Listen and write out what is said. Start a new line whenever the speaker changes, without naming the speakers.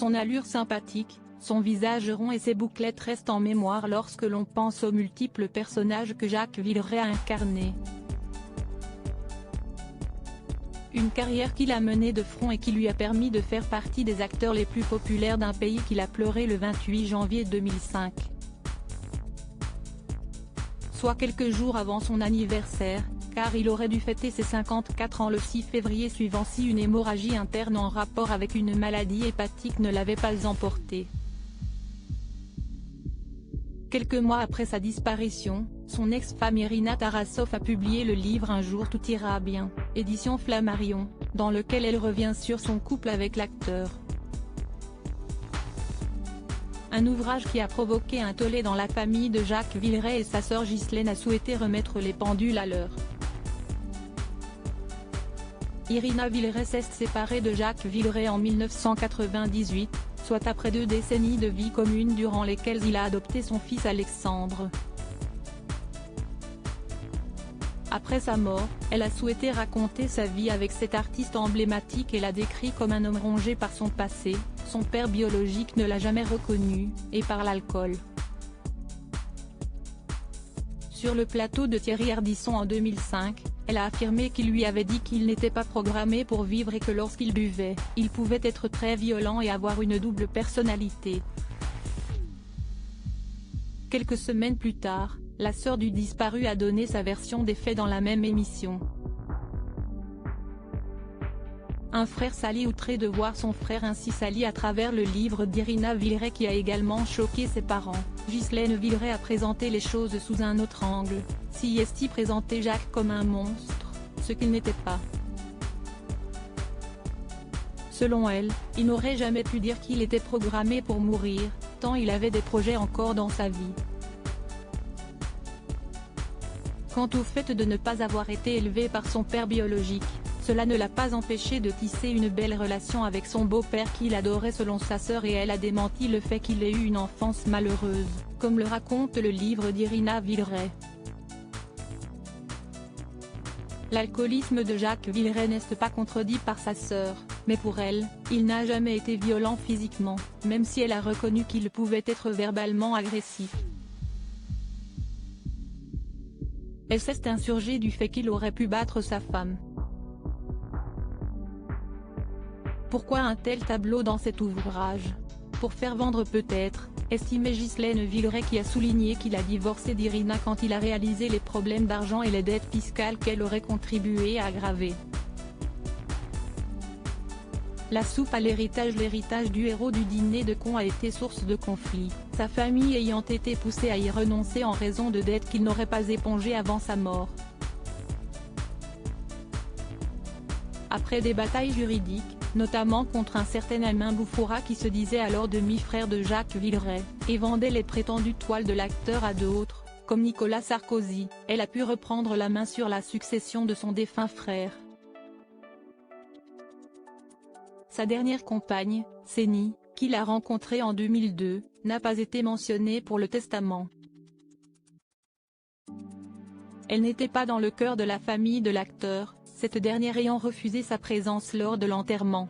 Son allure sympathique, son visage rond et ses bouclettes restent en mémoire lorsque l'on pense aux multiples personnages que Jacques Villeray a incarnés. Une carrière qu'il a menée de front et qui lui a permis de faire partie des acteurs les plus populaires d'un pays qu'il a pleuré le 28 janvier 2005. Soit quelques jours avant son anniversaire, car il aurait dû fêter ses 54 ans le 6 février suivant si une hémorragie interne en rapport avec une maladie hépatique ne l'avait pas emporté. Quelques mois après sa disparition, son ex-femme Irina Tarasov a publié le livre Un jour tout ira bien, édition Flammarion, dans lequel elle revient sur son couple avec l'acteur. Un ouvrage qui a provoqué un tollé dans la famille de Jacques Villeray et sa sœur Ghislaine a souhaité remettre les pendules à l'heure. Irina Villeray s'est séparée de Jacques Villeray en 1998, soit après 2 décennies de vie commune durant lesquelles il a adopté son fils Alexandre. Après sa mort, elle a souhaité raconter sa vie avec cet artiste emblématique et l'a décrit comme un homme rongé par son passé, son père biologique ne l'a jamais reconnu, et par l'alcool. Sur le plateau de Thierry Ardisson en 2005, elle a affirmé qu'il lui avait dit qu'il n'était pas programmé pour vivre et que lorsqu'il buvait, il pouvait être très violent et avoir une double personnalité. Quelques semaines plus tard, la sœur du disparu a donné sa version des faits dans la même émission. Un frère Sali outré de voir son frère ainsi sali à travers le livre d'Irina Villeray qui a également choqué ses parents. Ghislaine Villeray a présenté les choses sous un autre angle, si est-il présenté Jacques comme un monstre, ce qu'il n'était pas. Selon elle, il n'aurait jamais pu dire qu'il était programmé pour mourir, tant il avait des projets encore dans sa vie. Quant au fait de ne pas avoir été élevé par son père biologique, cela ne l'a pas empêché de tisser une belle relation avec son beau-père qu'il adorait selon sa sœur et elle a démenti le fait qu'il ait eu une enfance malheureuse, comme le raconte le livre d'Irina Villeray. L'alcoolisme de Jacques Villeray n'est pas contredit par sa sœur, mais pour elle, il n'a jamais été violent physiquement, même si elle a reconnu qu'il pouvait être verbalement agressif. Elle s'est insurgée du fait qu'il aurait pu battre sa femme. Pourquoi un tel tableau dans cet ouvrage? Pour faire vendre peut-être, estimait Ghislaine Villeray qui a souligné qu'il a divorcé d'Irina quand il a réalisé les problèmes d'argent et les dettes fiscales qu'elle aurait contribué à aggraver. La soupe à l'héritage. L'héritage du héros du dîner de cons a été source de conflits, sa famille ayant été poussée à y renoncer en raison de dettes qu'il n'aurait pas épongées avant sa mort. Après des batailles juridiques, notamment contre un certain Alain Boufoura qui se disait alors demi-frère de Jacques Villeray, et vendait les prétendues toiles de l'acteur à d'autres, comme Nicolas Sarkozy, elle a pu reprendre la main sur la succession de son défunt frère. Sa dernière compagne, Séni, qu'il a rencontrée en 2002, n'a pas été mentionnée pour le testament. Elle n'était pas dans le cœur de la famille de l'acteur, cette dernière ayant refusé sa présence lors de l'enterrement.